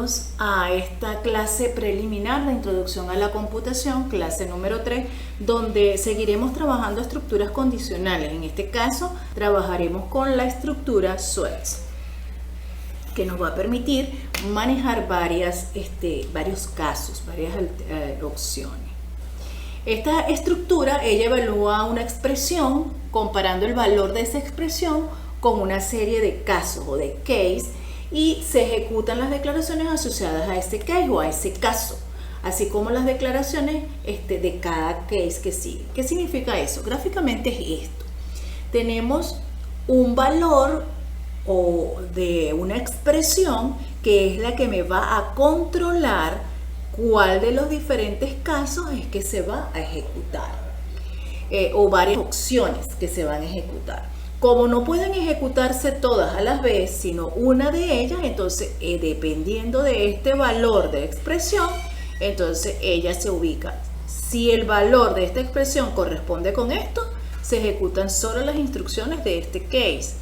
Bienvenidos a esta clase preliminar de Introducción a la Computación, clase número 3, donde seguiremos trabajando estructuras condicionales. En este caso, trabajaremos con la estructura SWETS, que nos va a permitir manejar varios casos, varias opciones. Esta estructura, ella evalúa una expresión comparando el valor de esa expresión con una serie de casos o de case, y se ejecutan las declaraciones asociadas a ese case o a ese caso, así como las declaraciones de cada case que sigue. ¿Qué significa eso? Gráficamente es esto. Tenemos un valor o de una expresión que es la que me va a controlar cuál de los diferentes casos es que se va a ejecutar, o varias opciones que se van a ejecutar. Como no pueden ejecutarse todas a la vez, sino una de ellas, entonces dependiendo de este valor de expresión, entonces ella se ubica. Si el valor de esta expresión corresponde con esto, se ejecutan solo las instrucciones de este case,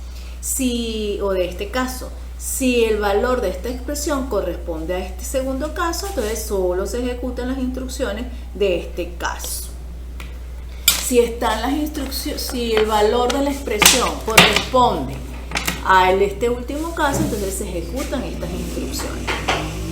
o de este caso. Si el valor de esta expresión corresponde a este segundo caso, entonces solo se ejecutan las instrucciones de este caso. Si están las instrucciones, si el valor de la expresión corresponde a este último caso, entonces se ejecutan estas instrucciones.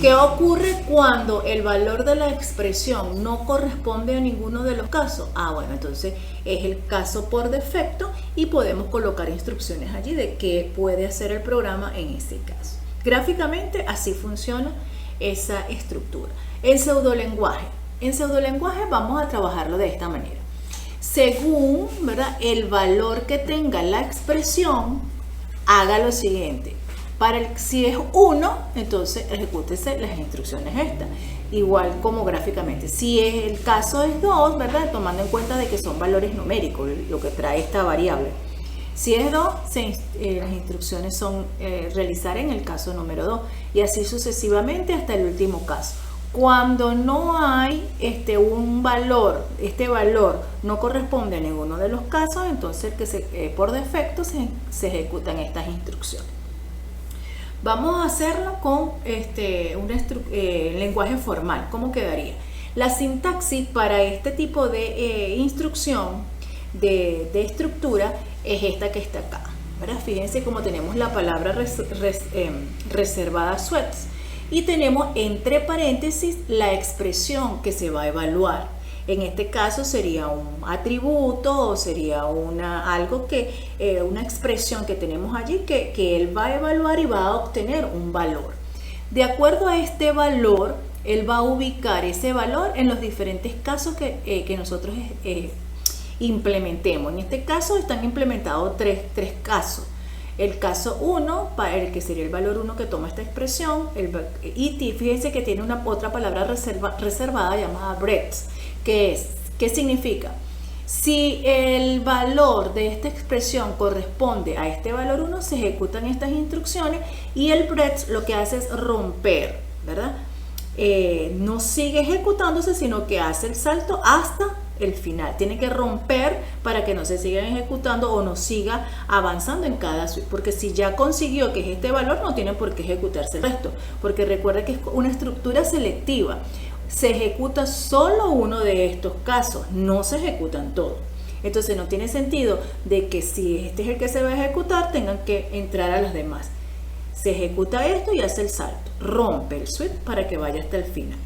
¿Qué ocurre cuando el valor de la expresión no corresponde a ninguno de los casos? Bueno, entonces es el caso por defecto y podemos colocar instrucciones allí de qué puede hacer el programa en ese caso. Gráficamente así funciona esa estructura. En pseudolenguaje vamos a trabajarlo de esta manera. Según, ¿verdad?, el valor que tenga la expresión, haga lo siguiente. Si es 1, entonces ejecútese las instrucciones estas. Igual como gráficamente. Si el caso es 2, ¿verdad?, tomando en cuenta de que son valores numéricos, lo que trae esta variable. Si es 2, las instrucciones son realizar en el caso número 2. Y así sucesivamente hasta el último caso. Cuando no hay un valor, este valor no corresponde a ninguno de los casos, entonces por defecto se ejecutan estas instrucciones. Vamos a hacerlo con lenguaje formal. ¿Cómo quedaría? La sintaxis para este tipo de instrucción, de estructura, es esta que está acá, ¿verdad? Fíjense cómo tenemos la palabra reservada SWETS. Y tenemos entre paréntesis la expresión que se va a evaluar. En este caso sería un atributo o sería una expresión que tenemos allí que él va a evaluar y va a obtener un valor. De acuerdo a este valor, él va a ubicar ese valor en los diferentes casos que nosotros implementemos. En este caso están implementados tres casos. El caso 1, para el que sería el valor 1 que toma esta expresión, y fíjense que tiene otra palabra reservada llamada breadth, ¿qué significa? Si el valor de esta expresión corresponde a este valor 1, se ejecutan estas instrucciones, y el breadth lo que hace es romper, ¿verdad? No sigue ejecutándose, sino que hace el salto hasta el final. Tiene que romper para que no se sigan ejecutando o no siga avanzando en cada suite, porque si ya consiguió que es este valor, no tiene por qué ejecutarse el resto, porque recuerda que es una estructura selectiva. Se ejecuta solo uno de estos casos, no se ejecutan todos. Entonces no tiene sentido de que si este es el que se va a ejecutar, tengan que entrar a los demás. Se ejecuta esto y hace el salto, rompe el suite para que vaya hasta el final.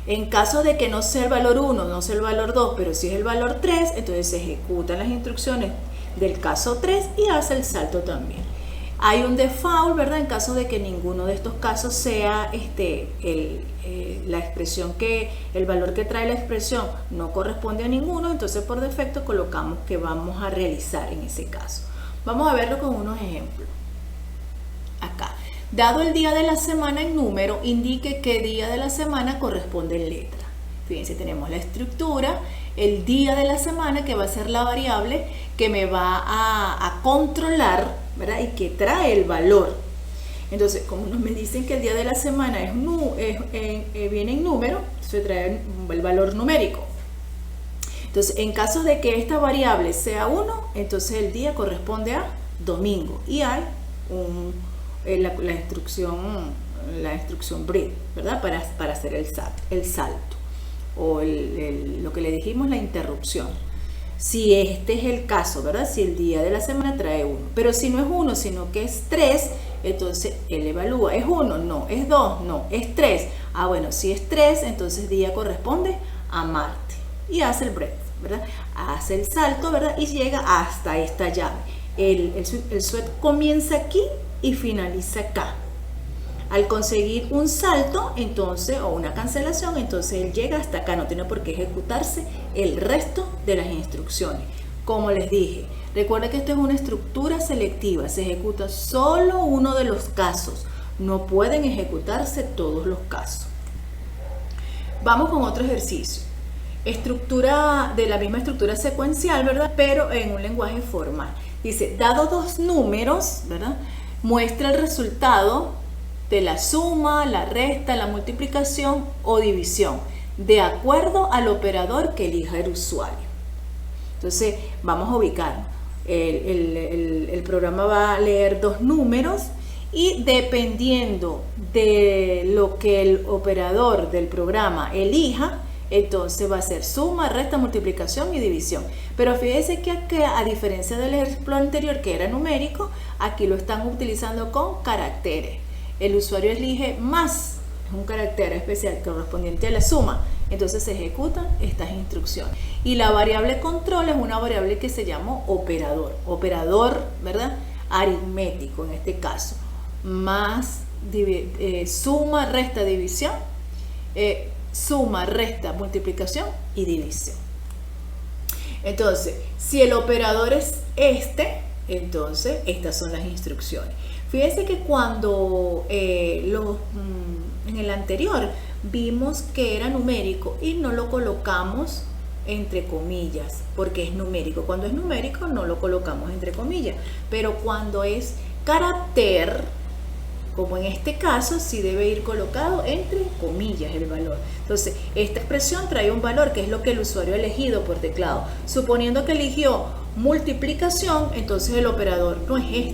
En caso de que no sea el valor 1, no sea el valor 2, pero si es el valor 3, entonces se ejecutan las instrucciones del caso 3 y hace el salto también. Hay un default, ¿verdad? En caso de que ninguno de estos casos sea la expresión el valor que trae la expresión no corresponde a ninguno, entonces por defecto colocamos que vamos a realizar en ese caso. Vamos a verlo con unos ejemplos. Acá. Dado el día de la semana en número, indique qué día de la semana corresponde en letra. Fíjense, tenemos la estructura, el día de la semana, que va a ser la variable que me va a controlar, ¿verdad? Y que trae el valor. Entonces, como nos me dicen que el día de la semana viene en número, se trae el valor numérico. Entonces, en caso de que esta variable sea 1, entonces el día corresponde a domingo. Y hay la instrucción la instrucción breathe, ¿verdad? Para hacer el salto o lo que le dijimos, la interrupción. Si este es el caso, ¿verdad? Si el día de la semana trae 1, pero si no es 1, sino que es 3, entonces él evalúa, ¿es 1? No. ¿Es 2? No. ¿Es 3? Ah, bueno, si es 3, entonces día corresponde a Marte. Y hace el breath, ¿verdad? Hace el salto, ¿verdad? Y llega hasta esta llave. El sweat comienza aquí y finaliza acá. Al conseguir un salto, entonces, o una cancelación, entonces él llega hasta acá, no tiene por qué ejecutarse el resto de las instrucciones. Como les dije, recuerda que esto es una estructura selectiva, se ejecuta solo uno de los casos, no pueden ejecutarse todos los casos. Vamos con otro ejercicio. Estructura de la misma estructura secuencial, ¿verdad? Pero en un lenguaje formal. Dice, dado dos números, ¿verdad? Muestra el resultado de la suma, la resta, la multiplicación o división, de acuerdo al operador que elija el usuario. Entonces, vamos a ubicar. El programa va a leer dos números y dependiendo de lo que el operador del programa elija, entonces va a ser suma, resta, multiplicación y división. Pero fíjense que aquí, a diferencia del ejemplo anterior que era numérico, aquí lo están utilizando con caracteres. El usuario elige más, es un carácter especial correspondiente a la suma, entonces se ejecutan estas instrucciones. Y la variable control es una variable que se llama operador, ¿verdad? Aritmético en este caso, más suma, resta, división, suma, resta, multiplicación y división. Entonces, si el operador es entonces estas son las instrucciones. Fíjense que cuando en el anterior vimos que era numérico y no lo colocamos entre comillas porque es numérico. Cuando es numérico no lo colocamos entre comillas, pero cuando es carácter, como en este caso, sí debe ir colocado entre comillas el valor. Entonces, esta expresión trae un valor que es lo que el usuario ha elegido por teclado. Suponiendo que eligió multiplicación, entonces el operador no es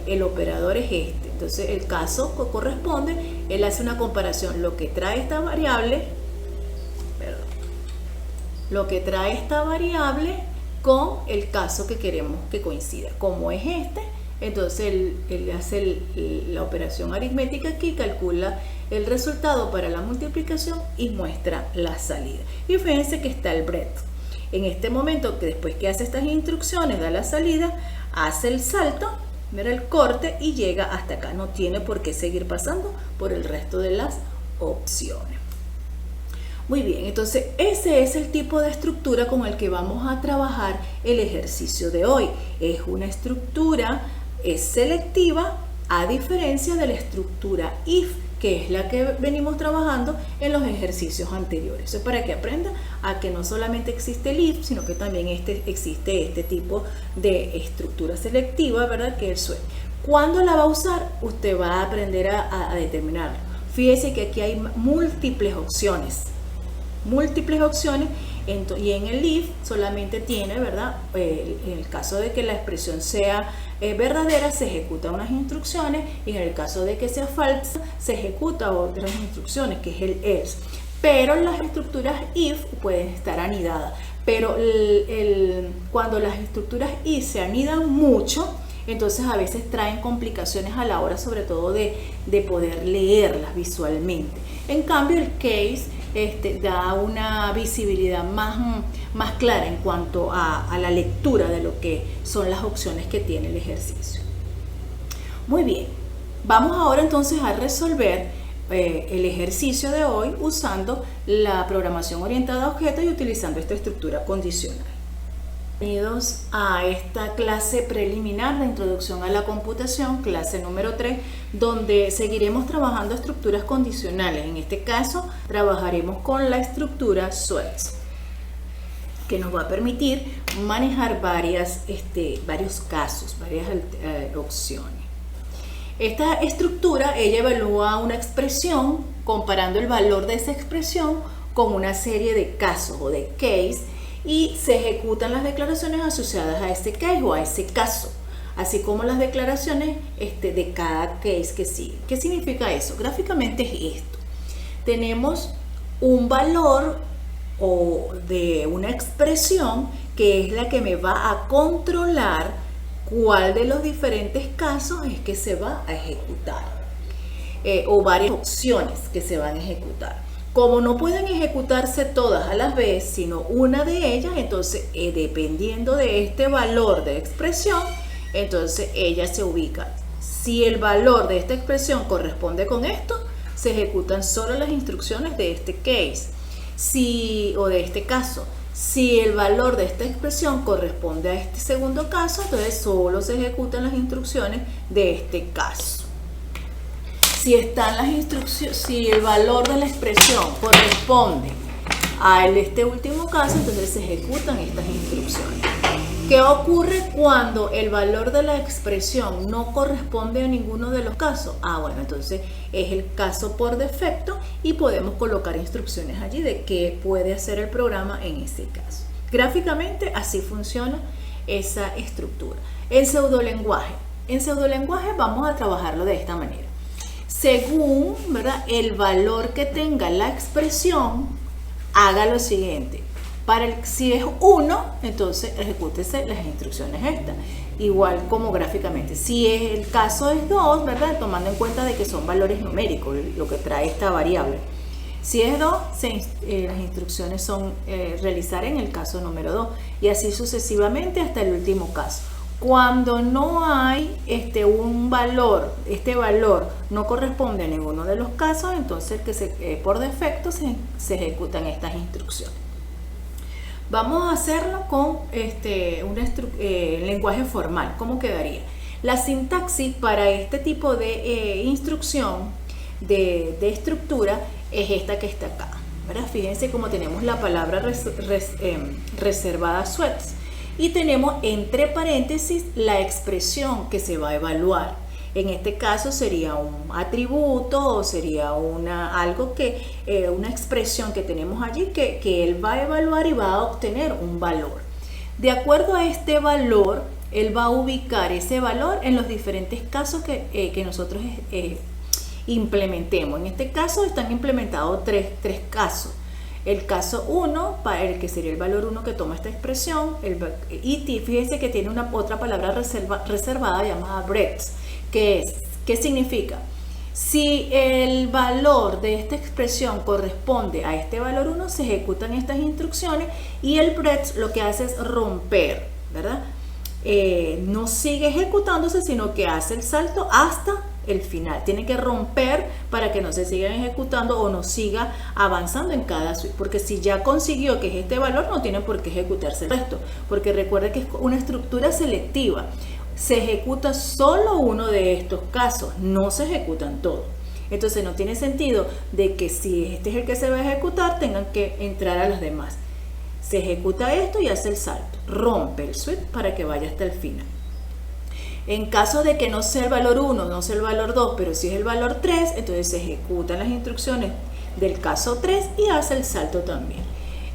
el operador es este. Entonces, el caso que corresponde, él hace una comparación, lo que trae esta variable, con el caso que queremos que coincida. Como es entonces él hace la operación aritmética aquí, calcula el resultado para la multiplicación y muestra la salida. Y fíjense que está el breadth. En este momento, que después que hace estas instrucciones, da la salida, hace el salto, mira el corte y llega hasta acá. No tiene por qué seguir pasando por el resto de las opciones. Muy bien, entonces ese es el tipo de estructura con el que vamos a trabajar el ejercicio de hoy. Es una estructura selectiva a diferencia de la estructura if, que es la que venimos trabajando en los ejercicios anteriores. Eso es para que aprenda a que no solamente existe el if, sino que también existe este tipo de estructura selectiva, ¿verdad? Que es el SWET. ¿Cuándo la va a usar? Usted va a aprender a determinarlo. Fíjese que aquí hay múltiples opciones. Y en el if solamente tiene, ¿verdad? En el caso de que la expresión sea verdadera, se ejecutan unas instrucciones, y en el caso de que sea falsa, se ejecutan otras instrucciones, que es el else. Pero las estructuras if pueden estar anidadas. Pero cuando las estructuras if se anidan mucho, entonces a veces traen complicaciones a la hora, sobre todo de poder leerlas visualmente. En cambio, el case da una visibilidad más clara en cuanto a la lectura de lo que son las opciones que tiene el ejercicio. Muy bien, vamos ahora entonces a resolver el ejercicio de hoy usando la programación orientada a objetos y utilizando esta estructura condicional. Bienvenidos a esta clase preliminar de introducción a la computación, clase número 3, donde seguiremos trabajando estructuras condicionales. En este caso, trabajaremos con la estructura SWET, que nos va a permitir manejar varios casos, varias opciones. Esta estructura, ella evalúa una expresión comparando el valor de esa expresión con una serie de casos o de case, y se ejecutan las declaraciones asociadas a ese case o a ese caso. así como las declaraciones de cada case que sigue. ¿Qué significa eso? Gráficamente es esto. Tenemos un valor o de una expresión que es la que me va a controlar cuál de los diferentes casos es que se va a ejecutar, o varias opciones que se van a ejecutar. Como no pueden ejecutarse todas a la vez, sino una de ellas, entonces dependiendo de este valor de expresión, entonces ella se ubica. Si el valor de esta expresión corresponde con esto, se ejecutan solo las instrucciones de este case, o de este caso. Si el valor de esta expresión corresponde a este segundo caso, entonces solo se ejecutan las instrucciones de este caso. Si están las instrucciones, si el valor de la expresión corresponde a este último caso, entonces se ejecutan estas instrucciones. ¿Qué ocurre cuando el valor de la expresión no corresponde a ninguno de los casos? Bueno, entonces es el caso por defecto y podemos colocar instrucciones allí de qué puede hacer el programa en ese caso. Gráficamente así funciona esa estructura. El pseudolenguaje. En pseudolenguaje vamos a trabajarlo de esta manera. Según, ¿verdad?, el valor que tenga la expresión, haga lo siguiente. Si es 1, entonces ejecútese las instrucciones estas, igual como gráficamente. Si el caso es 2, ¿verdad?, tomando en cuenta de que son valores numéricos lo que trae esta variable. Si es 2, las instrucciones son realizar en el caso número 2 y así sucesivamente hasta el último caso. Cuando no hay un valor, este valor no corresponde a ninguno de los casos, entonces por defecto se ejecutan estas instrucciones. Vamos a hacerlo con lenguaje formal. ¿Cómo quedaría? La sintaxis para este tipo de instrucción, de estructura, es esta que está acá, ¿verdad? Fíjense cómo tenemos la palabra reservada sweats y tenemos entre paréntesis la expresión que se va a evaluar. En este caso sería un atributo o sería una expresión que tenemos allí que él va a evaluar y va a obtener un valor. De acuerdo a este valor, él va a ubicar ese valor en los diferentes casos que nosotros implementemos. En este caso están implementados tres casos. El caso 1, para el que sería el valor 1 que toma esta expresión, y fíjense que tiene otra palabra reservada llamada breadth. ¿Qué significa? Si el valor de esta expresión corresponde a este valor 1, se ejecutan estas instrucciones y el breadth lo que hace es romper, ¿verdad? No sigue ejecutándose, sino que hace el salto hasta el final. Tiene que romper para que no se sigan ejecutando o no siga avanzando en cada suite, porque si ya consiguió que es este valor, no tiene por qué ejecutarse el resto, porque recuerde que es una estructura selectiva. Se ejecuta solo uno de estos casos, no se ejecutan todos. Entonces no tiene sentido de que si este es el que se va a ejecutar, tengan que entrar a los demás. Se ejecuta esto y hace el salto, rompe el suite para que vaya hasta el final. En caso de que no sea el valor 1, no sea el valor 2, pero si es el valor 3, entonces se ejecutan las instrucciones del caso 3 y hace el salto también.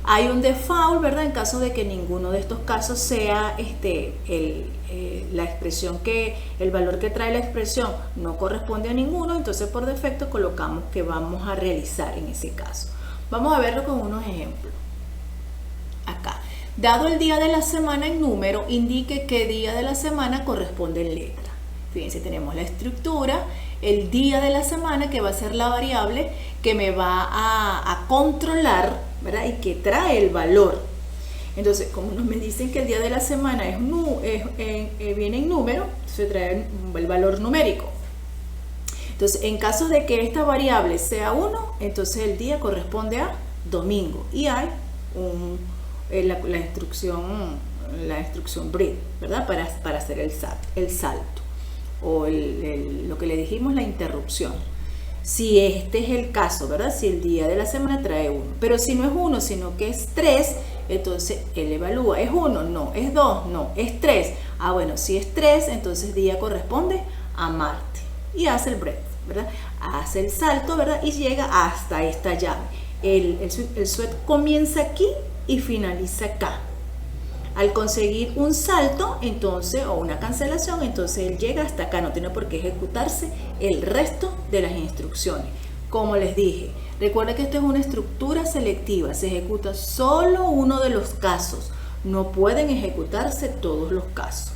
Hay un default, ¿verdad? En caso de que ninguno de estos casos sea la expresión el valor que trae la expresión no corresponde a ninguno, entonces por defecto colocamos que vamos a realizar en ese caso. Vamos a verlo con unos ejemplos. Acá. Dado el día de la semana en número, indique qué día de la semana corresponde en letra. Fíjense, tenemos la estructura, el día de la semana, que va a ser la variable que me va a controlar, ¿verdad? Y que trae el valor. Entonces, como me dicen que el día de la semana viene en número, se trae el valor numérico. Entonces, en caso de que esta variable sea 1, entonces el día corresponde a domingo y hay la instrucción breadth, ¿verdad? Para hacer el salto o lo que le dijimos, la interrupción. Si este es el caso, ¿verdad? Si el día de la semana trae 1, pero si no es 1, sino que es 3, entonces él evalúa, ¿es 1? No. ¿Es 2? No. ¿Es 3? Bueno, si es 3, entonces día corresponde a Marte y hace el breadth, ¿verdad? Hace el salto, ¿verdad? Y llega hasta esta llave. El suite comienza aquí y finaliza acá. Al conseguir un salto, entonces, o una cancelación, entonces él llega hasta acá, no tiene por qué ejecutarse el resto de las instrucciones. Como les dije, recuerda que esto es una estructura selectiva, se ejecuta solo uno de los casos, no pueden ejecutarse todos los casos.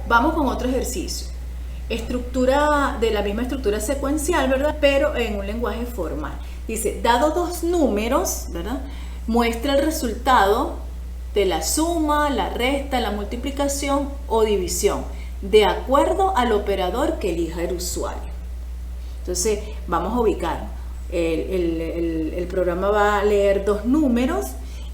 Vamos con otro ejercicio. Estructura de la misma estructura secuencial, ¿verdad? Pero en un lenguaje formal. Dice, dado dos números, ¿verdad? Muestra el resultado de la suma, la resta, la multiplicación o división, de acuerdo al operador que elija el usuario. Entonces, vamos a ubicar. El programa va a leer dos números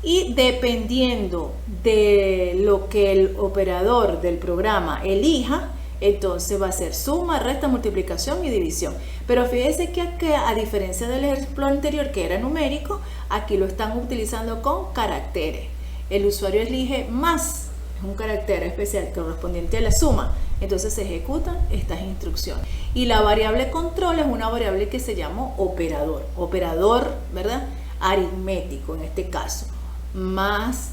y dependiendo de lo que el operador del programa elija, entonces va a ser suma, resta, multiplicación y división. Pero fíjense que aquí, a diferencia del ejemplo anterior que era numérico, aquí lo están utilizando con caracteres. El usuario elige más, es un carácter especial correspondiente a la suma. Entonces se ejecutan estas instrucciones. Y la variable control es una variable que se llama operador. Operador, ¿verdad? Aritmético en este caso. Más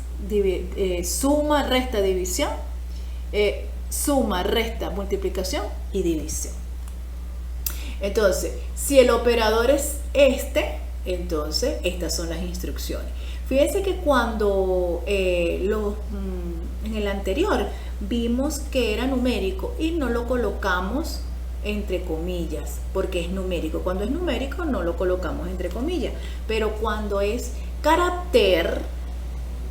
suma, resta, división. Suma, resta, multiplicación y división. Entonces, si el operador es este, entonces estas son las instrucciones. Fíjense que cuando en el anterior vimos que era numérico y no lo colocamos entre comillas, porque es numérico. Cuando es numérico no lo colocamos entre comillas, pero cuando es carácter,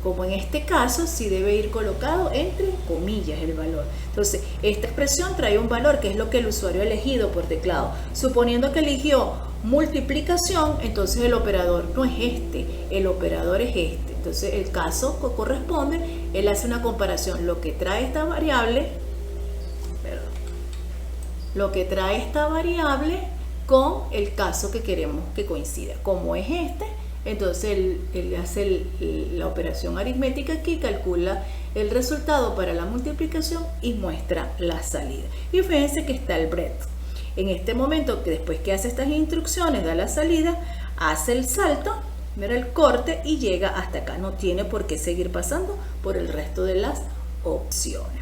como en este caso, sí debe ir colocado entre comillas el valor. Entonces, esta expresión trae un valor que es lo que el usuario ha elegido por teclado. Suponiendo que eligió multiplicación, entonces el operador no es este, el operador es este. Entonces, el caso que corresponde, él hace una comparación, lo que trae esta variable, con el caso que queremos que coincida. Como es este, entonces él hace la operación aritmética aquí, calcula el resultado para la multiplicación y muestra la salida. Y fíjense que está el breadth. En este momento, que después que hace estas instrucciones, da la salida, hace el salto, mira el corte y llega hasta acá. No tiene por qué seguir pasando por el resto de las opciones.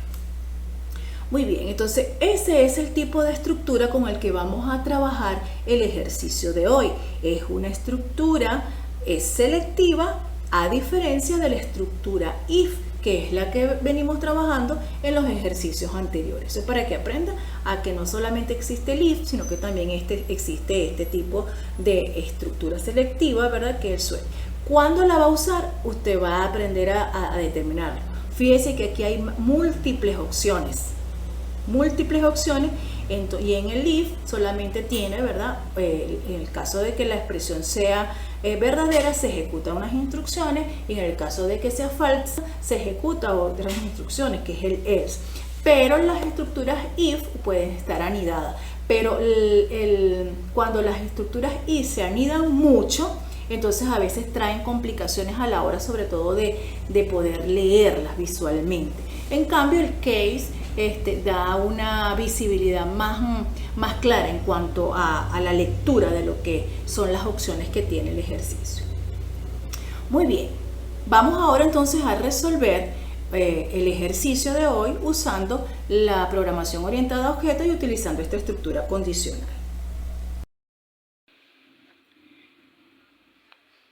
Muy bien, entonces ese es el tipo de estructura con el que vamos a trabajar el ejercicio de hoy. Es una estructura selectiva, a diferencia de la estructura if, que es la que venimos trabajando en los ejercicios anteriores. Eso es para que aprenda a que no solamente existe el if, sino que también existe este tipo de estructura selectiva, ¿verdad? Que es el switch. ¿Cuándo la va a usar? Usted va a aprender a determinarlo. Fíjese que aquí hay múltiples opciones. Y en el if solamente tiene, ¿verdad? En el caso de que la expresión sea verdadera, se ejecutan unas instrucciones, y en el caso de que sea falsa, se ejecutan otras instrucciones, que es el else. Pero las estructuras if pueden estar anidadas. Pero cuando las estructuras if se anidan mucho, entonces a veces traen complicaciones a la hora, sobre todo de poder leerlas visualmente. En cambio, el case da una visibilidad más clara en cuanto a la lectura de lo que son las opciones que tiene el ejercicio. Muy bien, vamos ahora entonces a resolver el ejercicio de hoy usando la programación orientada a objetos y utilizando esta estructura condicional.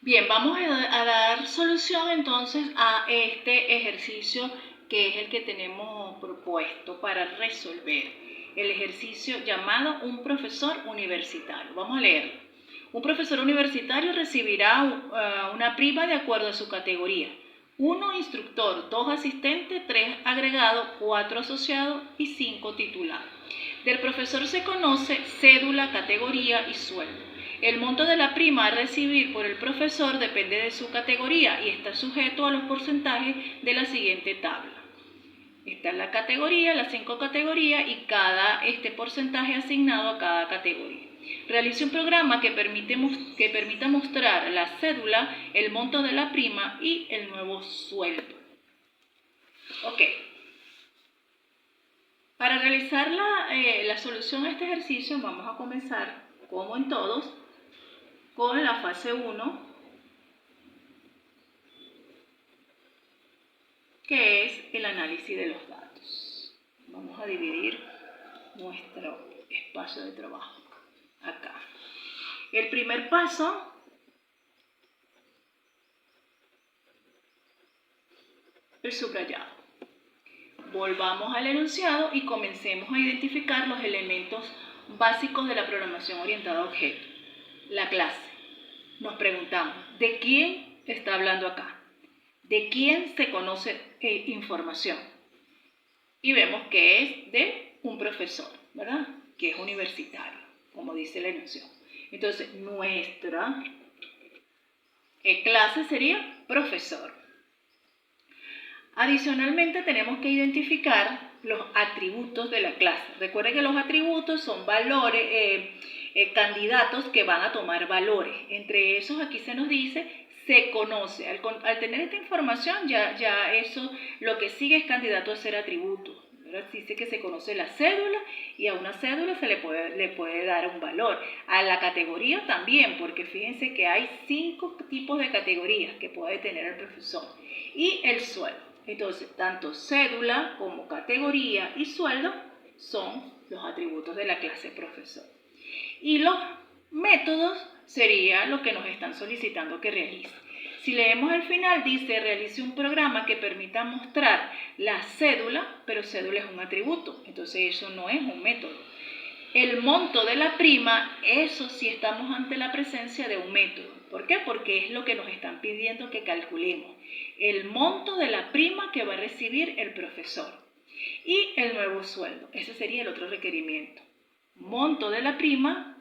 Bien, vamos a dar solución entonces a este ejercicio que es el que tenemos propuesto para resolver. El ejercicio llamado un profesor universitario. Vamos a leerlo. Un profesor universitario recibirá una prima de acuerdo a su categoría. 1 instructor, 2 asistentes, 3 agregados, 4 asociados y 5 titulados. Del profesor se conoce cédula, categoría y sueldo. El monto de la prima a recibir por el profesor depende de su categoría y está sujeto a los porcentajes de la siguiente tabla. Está la categoría, las 5 categorías y cada porcentaje asignado a cada categoría. Realice un programa que permita mostrar la cédula, el monto de la prima y el nuevo sueldo. Ok. Para realizar la solución a este ejercicio vamos a comenzar, como en todos, con la fase 1, que es el análisis de los datos. Vamos a dividir nuestro espacio de trabajo acá. El primer paso el subrayado. Volvamos al enunciado y comencemos a identificar los elementos básicos de la programación orientada a objetos. La clase. Nos preguntamos, ¿de quién está hablando acá? ¿De quién se conoce información? Y vemos que es de un profesor, ¿verdad? Que es universitario, como dice la enunciado. Entonces, nuestra clase sería profesor. Adicionalmente, tenemos que identificar los atributos de la clase. Recuerden que los atributos son valores, candidatos que van a tomar valores. Entre esos, aquí se nos dice, se conoce. Al tener esta información, ya eso, lo que sigue es candidato a ser atributo. Dice que se conoce la cédula y a una cédula se le puede dar un valor. A la categoría también, porque fíjense que hay 5 tipos de categorías que puede tener el profesor. Y el sueldo. Entonces, tanto cédula como categoría y sueldo son los atributos de la clase profesor. Y los métodos sería lo que nos están solicitando que realice. Si leemos al final, dice, realice un programa que permita mostrar la cédula, pero cédula es un atributo, entonces eso no es un método. El monto de la prima, eso sí estamos ante la presencia de un método. ¿Por qué? Porque es lo que nos están pidiendo que calculemos. El monto de la prima que va a recibir el profesor. Y el nuevo sueldo. Ese sería el otro requerimiento. Monto de la prima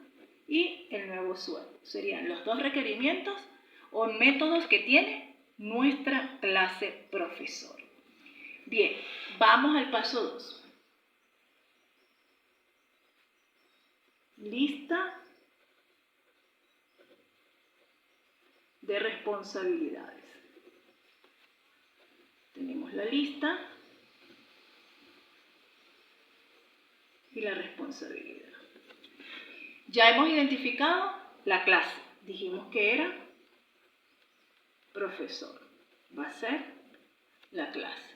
y el nuevo sueldo. Serían los dos requerimientos o métodos que tiene nuestra clase profesor. Bien, vamos al paso 2. Lista de responsabilidades. Tenemos la lista y la responsabilidad. Ya hemos identificado la clase. Dijimos que era profesor. Va a ser la clase.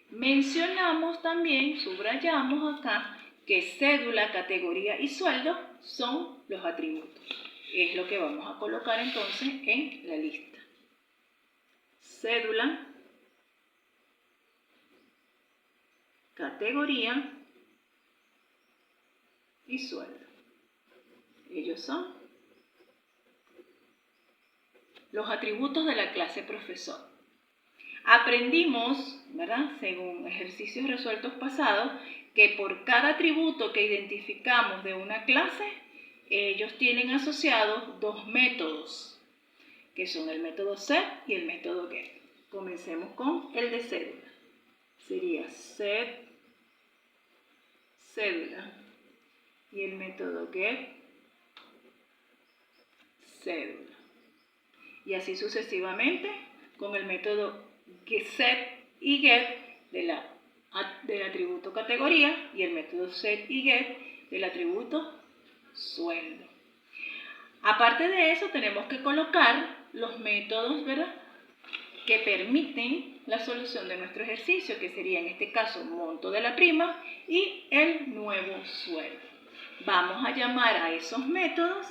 Mencionamos también, subrayamos acá, que cédula, categoría y sueldo son los atributos. Es lo que vamos a colocar entonces en la lista. Cédula, categoría y sueldo. Ellos son los atributos de la clase profesor. Aprendimos, ¿verdad?, según ejercicios resueltos pasados, que por cada atributo que identificamos de una clase, ellos tienen asociados 2 métodos, que son el método set y el método get. Comencemos con el de cédula. Sería set, cédula, y el método get, cédula. Y así sucesivamente con el método set y get del atributo categoría y el método set y get del atributo sueldo. Aparte de eso, tenemos que colocar los métodos, ¿verdad?, que permiten la solución de nuestro ejercicio, que sería en este caso monto de la prima y el nuevo sueldo. Vamos a llamar a esos métodos,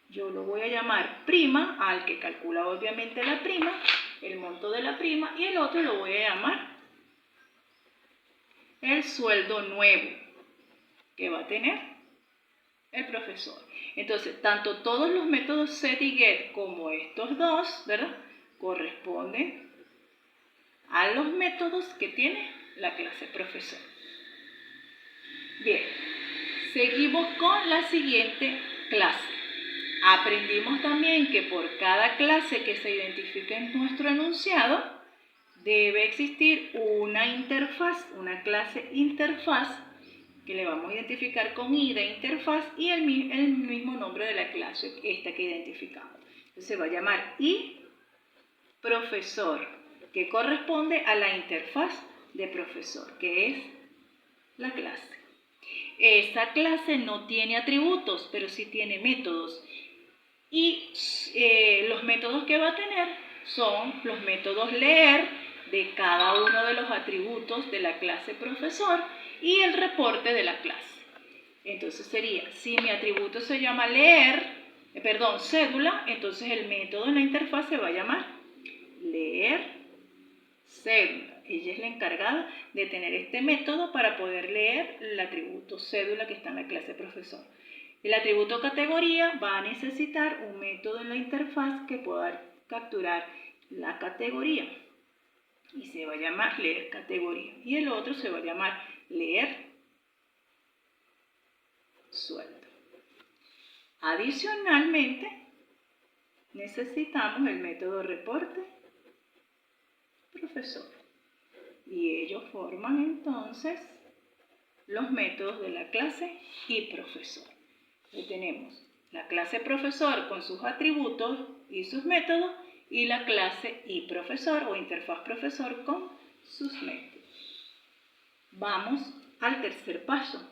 yo lo voy a llamar prima, al que calcula obviamente la prima, el monto de la prima, y el otro lo voy a llamar el sueldo nuevo que va a tener el profesor. Entonces, tanto todos los métodos set y get como estos dos, ¿verdad?, corresponden a los métodos que tiene la clase profesor. Bien, seguimos con la siguiente clase. Aprendimos también que por cada clase que se identifique en nuestro enunciado, debe existir una interfaz, una clase interfaz, que le vamos a identificar con i de interfaz y el mismo nombre de la clase, esta que identificamos. Entonces se va a llamar i profesor, que corresponde a la interfaz de profesor, que es la clase. Esta clase no tiene atributos, pero sí tiene métodos. Y los métodos que va a tener son los métodos leer, de cada uno de los atributos de la clase profesor y el reporte de la clase. Entonces sería, si mi atributo se llama cédula, entonces el método en la interfaz se va a llamar leer cédula. Ella es la encargada de tener este método para poder leer el atributo cédula que está en la clase profesor. El atributo categoría va a necesitar un método en la interfaz que pueda capturar la categoría y se va a llamar leer categoría, y el otro se va a llamar leer sueldo. Adicionalmente, necesitamos el método reporte profesor, y ellos forman entonces los métodos de la clase y profesor. Ahí tenemos la clase profesor con sus atributos y sus métodos, y la clase y profesor o interfaz profesor con sus métodos. Vamos al tercer paso,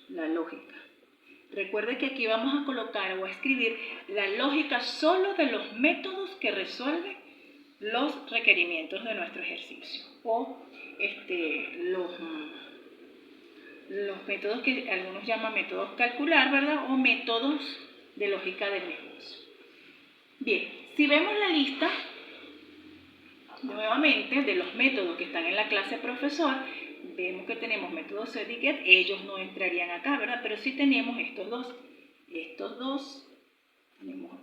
la lógica. Recuerde que aquí vamos a colocar o a escribir la lógica solo de los métodos que resuelven los requerimientos de nuestro ejercicio, o los métodos que algunos llaman métodos calcular, ¿verdad? O métodos de lógica del negocio. Bien, si vemos la lista nuevamente de los métodos que están en la clase profesor, vemos que tenemos método set y get. Ellos no entrarían acá, ¿verdad? Pero sí tenemos estos dos. Estos dos, tenemos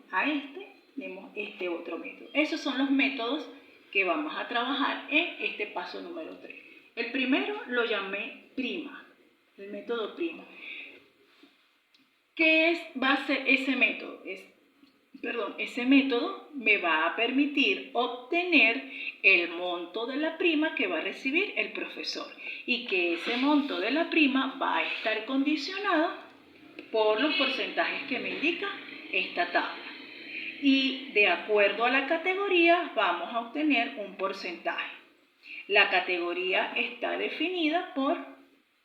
tenemos este otro método. Esos son los métodos que vamos a trabajar en este paso número 3. El primero lo llamé prima, el método prima. ¿Qué va a ser ese método? Ese método me va a permitir obtener el monto de la prima que va a recibir el profesor, y que ese monto de la prima va a estar condicionado por los porcentajes que me indica esta tabla. Y de acuerdo a la categoría vamos a obtener un porcentaje. La categoría está definida por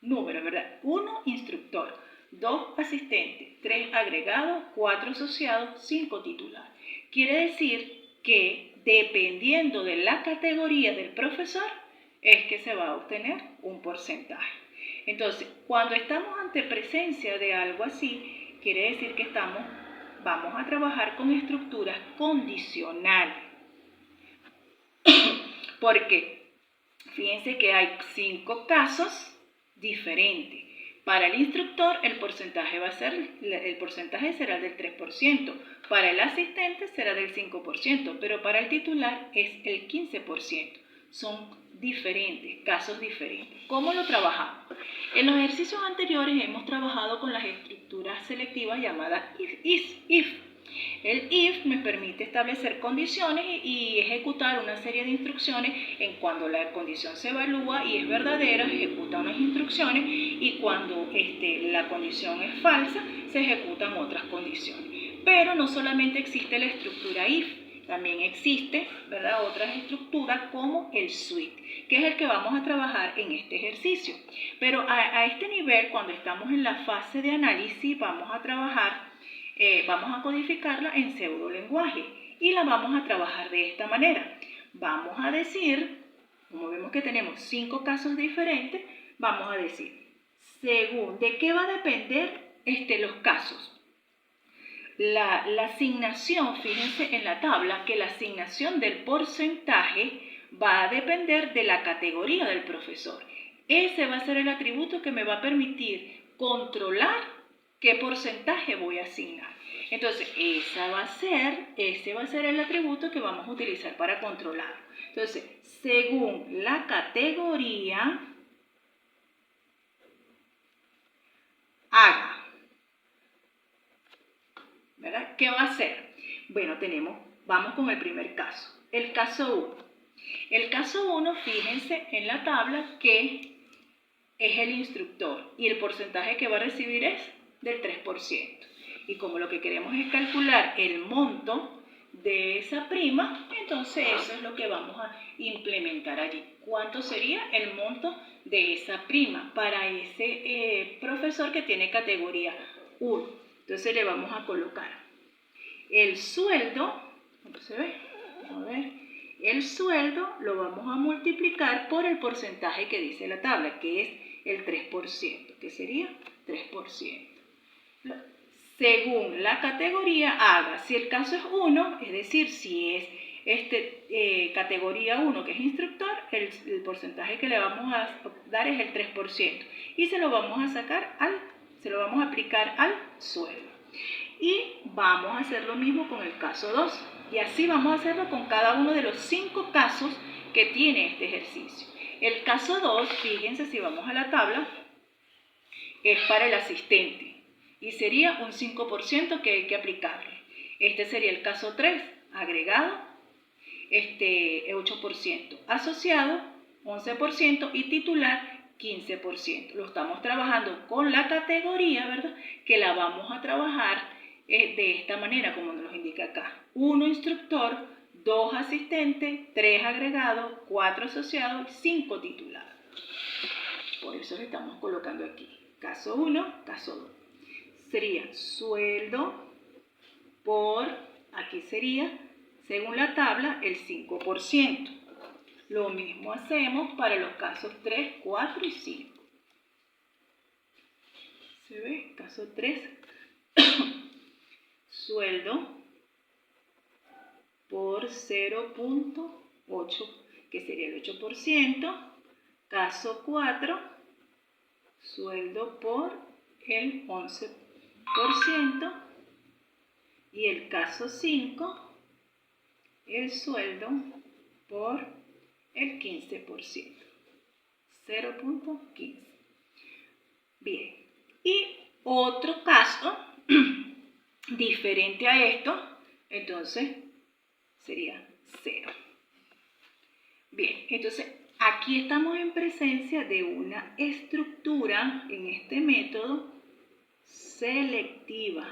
números, ¿verdad? 1, instructor. 2, asistente. 3, agregado. 4, asociado. 5, titular. Quiere decir que dependiendo de la categoría del profesor es que se va a obtener un porcentaje. Entonces, cuando estamos ante presencia de algo así, quiere decir que vamos a trabajar con estructuras condicionales. Porque fíjense que hay 5 casos diferentes. Para el instructor el porcentaje será del 3%, para el asistente será del 5%, pero para el titular es el 15%. Son diferentes, casos diferentes. ¿Cómo lo trabajamos? En los ejercicios anteriores hemos trabajado con las estructuras selectivas llamadas if. El if me permite establecer condiciones y ejecutar una serie de instrucciones. En cuando la condición se evalúa y es verdadera, ejecuta unas instrucciones, y cuando la condición es falsa, se ejecutan otras condiciones. Pero no solamente existe la estructura if, también existe, ¿verdad?, otras estructuras como el switch, que es el que vamos a trabajar en este ejercicio. Pero a este nivel, cuando estamos en la fase de análisis, vamos a codificarla en pseudolenguaje y la vamos a trabajar de esta manera. Vamos a decir, como vemos que tenemos 5 casos diferentes, vamos a decir, según de qué va a depender los casos. La asignación, fíjense en la tabla que la asignación del porcentaje va a depender de la categoría del profesor. Ese va a ser el atributo que me va a permitir controlar qué porcentaje voy a asignar. Entonces, ese va a ser el atributo que vamos a utilizar para controlar. Entonces, según la categoría, haga. ¿Verdad? ¿Qué va a hacer? Bueno, vamos con el primer caso. El caso 1. El caso 1, fíjense en la tabla que es el instructor y el porcentaje que va a recibir es del 3%. Y como lo que queremos es calcular el monto de esa prima, entonces eso es lo que vamos a implementar allí. ¿Cuánto sería el monto de esa prima para ese profesor que tiene categoría 1? Entonces le vamos a colocar el sueldo, ¿cómo se ve? A ver, el sueldo lo vamos a multiplicar por el porcentaje que dice la tabla, que es el 3%, que sería 3%. Según la categoría, haga. Si el caso es 1, es decir, si es categoría 1, que es instructor, el porcentaje que le vamos a dar es el 3%. Y se lo vamos a aplicar al sueldo. Y vamos a hacer lo mismo con el caso 2. Y así vamos a hacerlo con cada uno de los 5 casos que tiene este ejercicio. El caso 2, fíjense si vamos a la tabla, es para el asistente. Y sería un 5% que hay que aplicarle. Este sería el caso 3, agregado, 8%, asociado, 11% y titular, 15%. Lo estamos trabajando con la categoría, ¿verdad? Que la vamos a trabajar de esta manera, como nos indica acá. 1 instructor, 2 asistentes, 3 agregados, 4 asociados y 5 titulados. Por eso le estamos colocando aquí. Caso 1, caso 2. Sería sueldo por, aquí sería, según la tabla, el 5%. Lo mismo hacemos para los casos 3, 4 y 5. ¿Se ve? Caso 3, sueldo por 0.8, que sería el 8%. Caso 4, sueldo por el 11%. Y el caso 5, el sueldo por el 15%. 0.15. Bien. Y otro caso diferente a esto, entonces sería 0. Bien, entonces aquí estamos en presencia de una estructura en este método selectiva,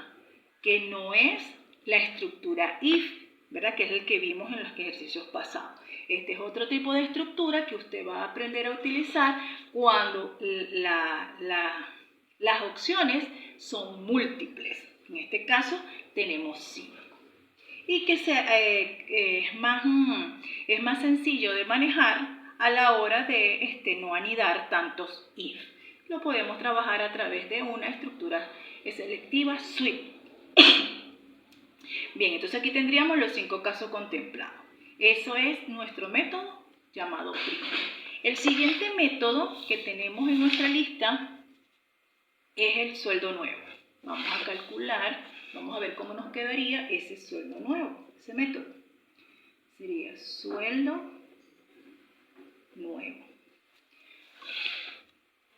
que no es la estructura if, ¿verdad? Que es el que vimos en los ejercicios pasados. Este es otro tipo de estructura que usted va a aprender a utilizar cuando las opciones son múltiples. En este caso tenemos 5. Y que es más sencillo de manejar a la hora de no anidar tantos if. Lo podemos trabajar a través de una estructura selectiva sweep. Bien, entonces aquí tendríamos los 5 casos contemplados. Eso es nuestro método llamado prima. El siguiente método que tenemos en nuestra lista es el sueldo nuevo. Vamos a calcular, vamos a ver cómo nos quedaría ese sueldo nuevo, ese método. Sería sueldo nuevo.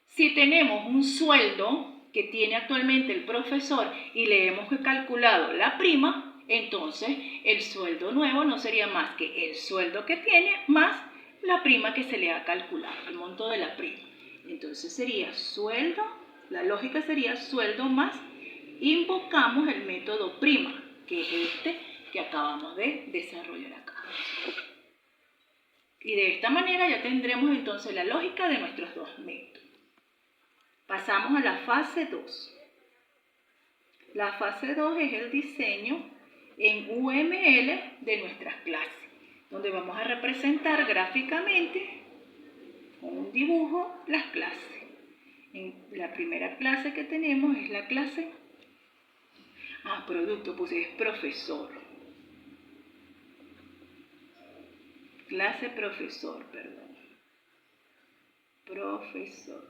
Si tenemos un sueldo que tiene actualmente el profesor y le hemos calculado la prima, entonces el sueldo nuevo no sería más que el sueldo que tiene más la prima que se le ha calculado, el monto de la prima. Entonces sería sueldo, la lógica sería sueldo más, invocamos el método prima, que es este que acabamos de desarrollar acá. Y de esta manera ya tendremos entonces la lógica de nuestros dos métodos. Pasamos a la fase 2. La fase 2 es el diseño en UML de nuestras clases, donde vamos a representar gráficamente con un dibujo las clases. En la primera clase que tenemos es la clase producto, pues es profesor. Clase profesor, perdón. Profesor.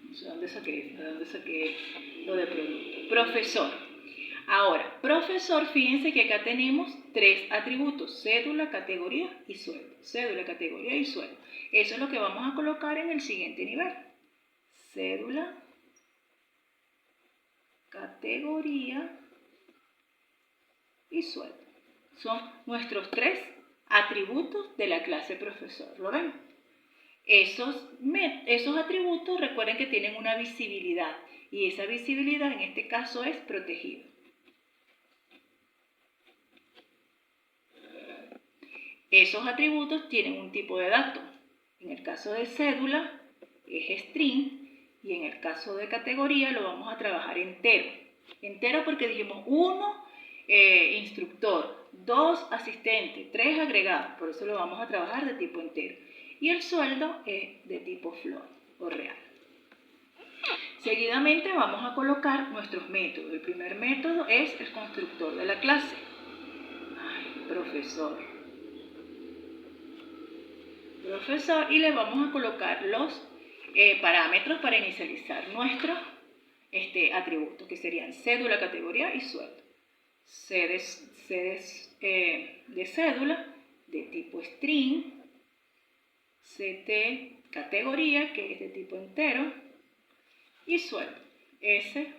No sé dónde saqué lo de producto. Profesor. Ahora, profesor, fíjense que acá tenemos 3 atributos: cédula, categoría y sueldo. Cédula, categoría y sueldo. Eso es lo que vamos a colocar en el siguiente nivel. Cédula, categoría y sueldo. Son nuestros 3 atributos de la clase profesor. ¿Lo ven? Esos atributos, recuerden que tienen una visibilidad, y esa visibilidad en este caso es protegida. Esos atributos tienen un tipo de dato. En el caso de cédula es string, y en el caso de categoría lo vamos a trabajar entero. Entero porque dijimos 1 instructor, 2 asistentes, 3 agregados, por eso lo vamos a trabajar de tipo entero. Y el sueldo es de tipo float o real. Seguidamente vamos a colocar nuestros métodos. El primer método es el constructor de la clase. Profesor, y le vamos a colocar los parámetros para inicializar nuestros atributos, que serían cédula, categoría y sueldo. C de cédula de tipo string, CT categoría, que es de tipo entero, y sueldo, S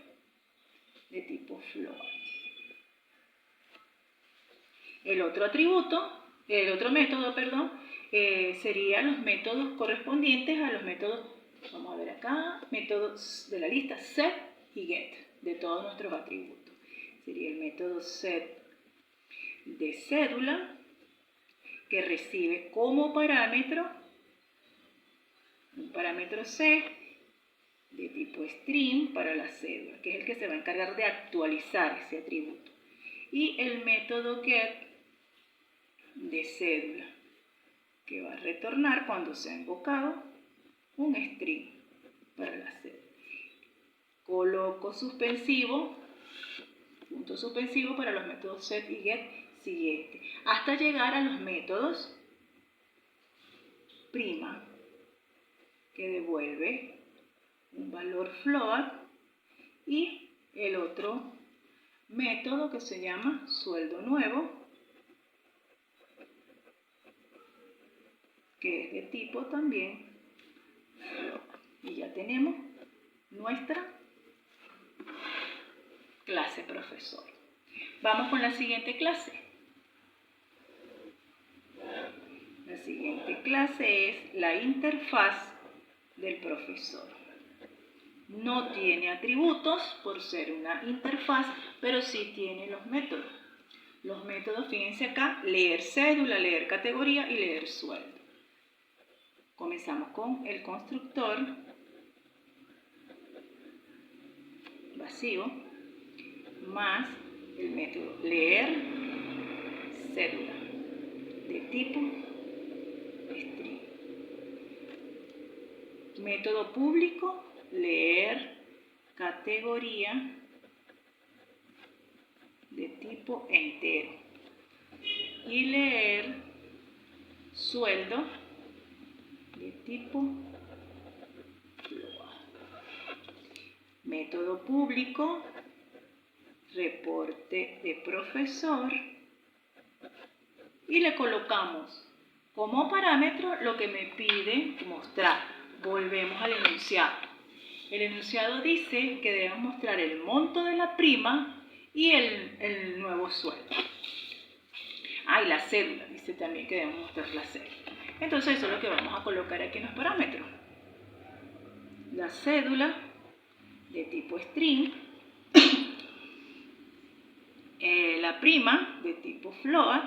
de tipo float. El otro método, serían los métodos correspondientes a los métodos, vamos a ver acá, métodos de la lista set y get de todos nuestros atributos. Sería el método set de cédula, que recibe como parámetro un parámetro C de tipo string para la cédula, que es el que se va a encargar de actualizar ese atributo. Y el método get de cédula, que va a retornar cuando sea invocado un string para la cédula. Coloco suspensivo, punto suspensivo para los métodos set y get siguiente, hasta llegar a los métodos prima, que devuelve un valor float, y el otro método que se llama sueldo nuevo, que es de tipo también float. Y ya tenemos nuestra clase profesor. Vamos con la siguiente clase. La siguiente clase es la interfaz del profesor. No tiene atributos por ser una interfaz, pero sí tiene los métodos. Los métodos, fíjense acá, leer cédula, leer categoría y leer sueldo. Comenzamos con el constructor vacío más el método leer cédula de tipo string. Método público leer categoría de tipo entero y leer sueldo de tipo float. Método público reporte de profesor, y le colocamos como parámetro lo que me pide mostrar. Volvemos al enunciado. El enunciado dice que debemos mostrar el monto de la prima y el nuevo sueldo. Y la cédula, dice también que debemos mostrar la cédula. Entonces eso es lo que vamos a colocar aquí en los parámetros. La cédula de tipo string, la prima de tipo float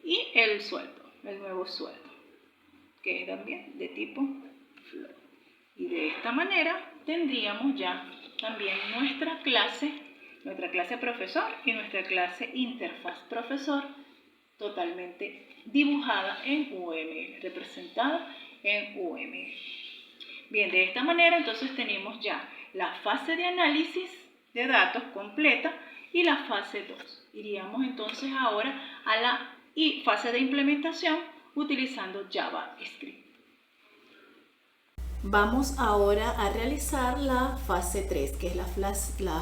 y el sueldo, el nuevo sueldo, que es también de tipo float. Y de esta manera tendríamos ya también nuestra clase profesor y nuestra clase interfaz profesor totalmente dibujada en UML, representada en UML. Bien, de esta manera entonces tenemos ya la fase de análisis de datos completa y la fase 2. Iríamos entonces ahora a la fase de implementación utilizando JavaScript. Vamos ahora a realizar la fase 3, que es la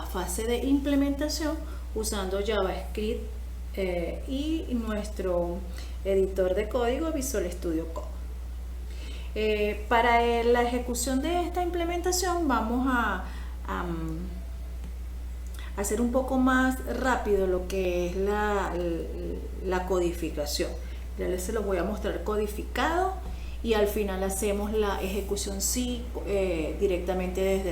fase de implementación usando JavaScript y nuestro editor de código Visual Studio Code. Para la ejecución de esta implementación vamos a hacer un poco más rápido lo que es la codificación. Ya les se los voy a mostrar codificado y al final hacemos la ejecución directamente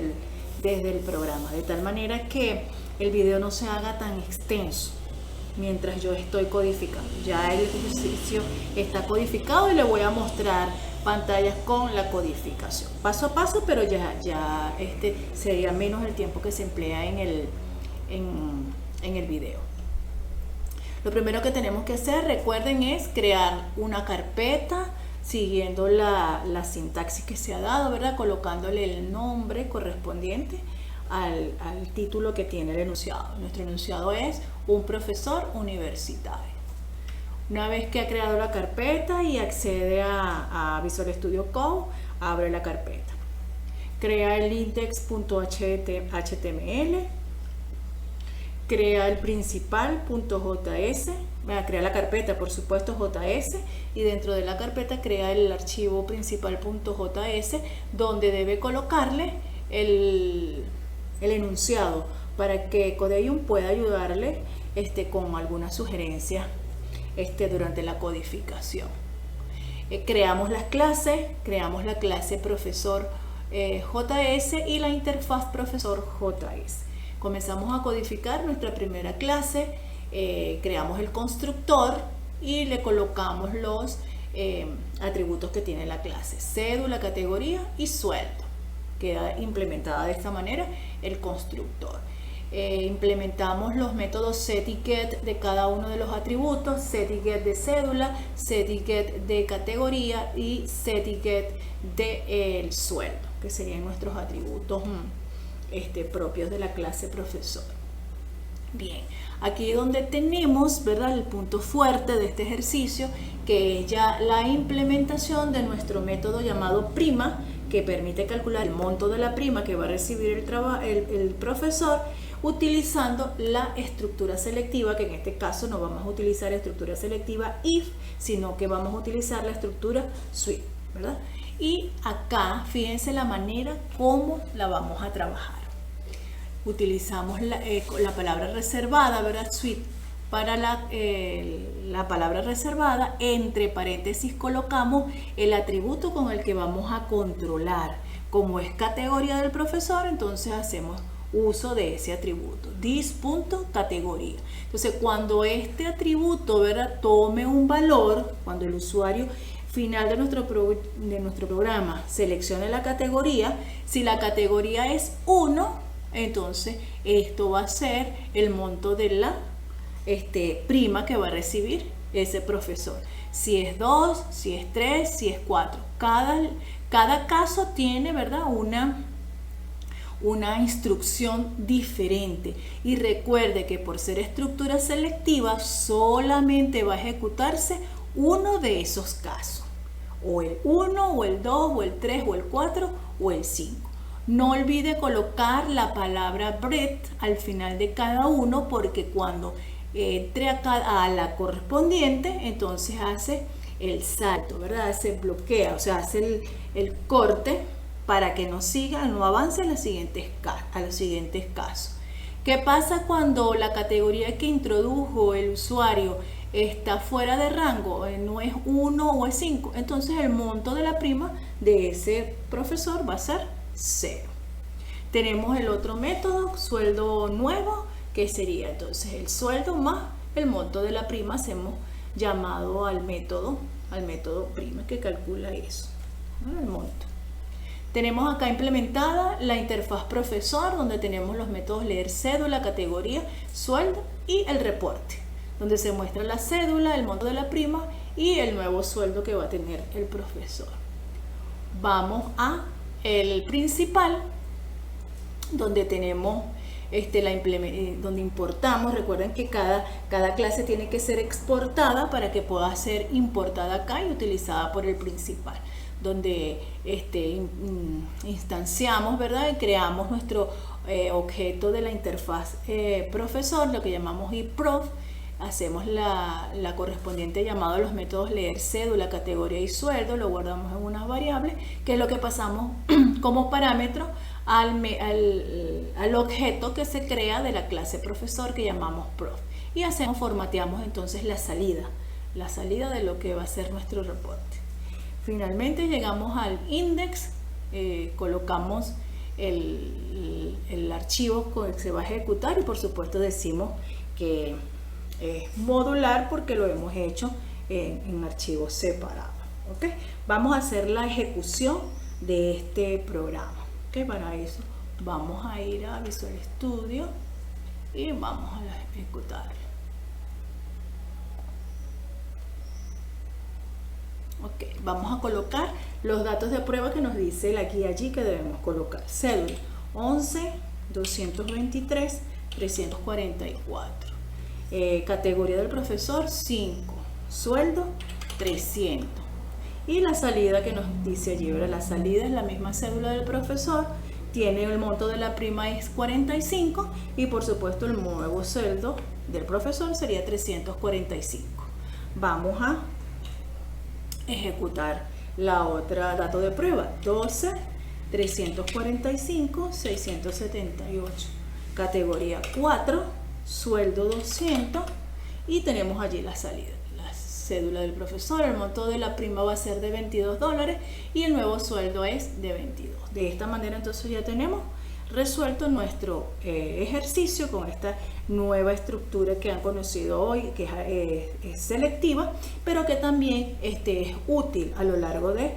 desde el programa, de tal manera que el video no se haga tan extenso mientras yo estoy codificando. Ya el ejercicio está codificado y le voy a mostrar pantallas con la codificación paso a paso, pero ya sería menos el tiempo que se emplea en el video. Lo primero que tenemos que hacer, recuerden, es crear una carpeta siguiendo la sintaxis que se ha dado, ¿verdad? Colocándole el nombre correspondiente al título que tiene el enunciado. Nuestro enunciado es un profesor universitario. Una vez que ha creado la carpeta y accede a Visual Studio Code, abre la carpeta. Crea el index.html, crea el principal.js, crea la carpeta, por supuesto, JS, y dentro de la carpeta crea el archivo principal.js, donde debe colocarle el enunciado para que Codeium pueda ayudarle con algunas sugerencias durante la codificación. Creamos las clases, creamos la clase profesor JS y la interfaz profesor JS. Comenzamos a codificar nuestra primera clase, creamos el constructor y le colocamos los atributos que tiene la clase: cédula, categoría y sueldo. Queda implementada de esta manera el constructor. Implementamos los métodos set y get de cada uno de los atributos: set y get de cédula, set y get de categoría y set y get de el sueldo, que serían nuestros atributos propios de la clase profesor. Bien, aquí es donde tenemos, ¿verdad?, el punto fuerte de este ejercicio, que es ya la implementación de nuestro método llamado prima, que permite calcular el monto de la prima que va a recibir el profesor, utilizando la estructura selectiva, que en este caso no vamos a utilizar estructura selectiva if, sino que vamos a utilizar la estructura suite, ¿verdad? Y acá, fíjense la manera como la vamos a trabajar. Utilizamos la palabra reservada, ¿verdad? Suite. Para la palabra reservada, entre paréntesis colocamos el atributo con el que vamos a controlar. Como es categoría del profesor, entonces hacemos uso de ese atributo, this.categoría. Entonces, cuando este atributo, ¿verdad?, tome un valor, cuando el usuario final de nuestro programa seleccione la categoría, si la categoría es 1, entonces esto va a ser el monto de la prima que va a recibir ese profesor. Si es 2, si es 3, si es 4. Cada caso tiene, ¿verdad?, una instrucción diferente. Y recuerde que por ser estructura selectiva solamente va a ejecutarse uno de esos casos. O el 1, o el 2, o el 3, o el 4, o el 5. No olvide colocar la palabra breadth al final de cada uno, porque cuando entre a la correspondiente, entonces hace el salto, ¿verdad? Se bloquea, o sea, hace el corte para que no siga, no avance a los siguientes casos. ¿Qué pasa cuando la categoría que introdujo el usuario está fuera de rango? No es 1 o es 5. Entonces el monto de la prima de ese profesor va a ser 0. Tenemos el otro método, sueldo nuevo, que sería entonces el sueldo más el monto de la prima. Hacemos llamado al método prima que calcula eso, ¿no?, el monto. Tenemos acá implementada la interfaz profesor, donde tenemos los métodos leer cédula, categoría, sueldo y el reporte, donde se muestra la cédula, el monto de la prima y el nuevo sueldo que va a tener el profesor. Vamos a el principal, donde tenemos donde importamos. Recuerden que cada clase tiene que ser exportada para que pueda ser importada acá y utilizada por el principal, donde instanciamos, ¿verdad?, y creamos nuestro objeto de la interfaz profesor, lo que llamamos eProf. Hacemos la correspondiente llamado a los métodos leer cédula, categoría y sueldo, lo guardamos en unas variables, que es lo que pasamos como parámetro al objeto que se crea de la clase profesor, que llamamos prof, y formateamos entonces la salida de lo que va a ser nuestro reporte. Finalmente llegamos al index, colocamos el archivo con el que se va a ejecutar, y por supuesto decimos que es modular porque lo hemos hecho en archivos separados. ¿Okay? Vamos a hacer la ejecución de este programa. ¿Okay? Para eso vamos a ir a Visual Studio y vamos a ejecutarlo. Ok, vamos a colocar los datos de prueba que nos dice la guía allí que debemos colocar. Cédula 11 223 344. Categoría del profesor 5. Sueldo 300. Y la salida que nos dice allí, ¿verdad? La salida es la misma cédula del profesor. Tiene el monto de la prima es 45 y por supuesto el nuevo sueldo del profesor sería 345. Vamos a ejecutar la otra dato de prueba. 12 345 678. Categoría 4, sueldo 200 y tenemos allí la salida. La cédula del profesor, el monto de la prima va a ser de $22 y el nuevo sueldo es de 22. De esta manera entonces ya tenemos resuelto nuestro ejercicio con esta nueva estructura que han conocido hoy, que es selectiva, pero que también es útil a lo largo de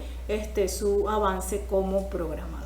su avance como programador.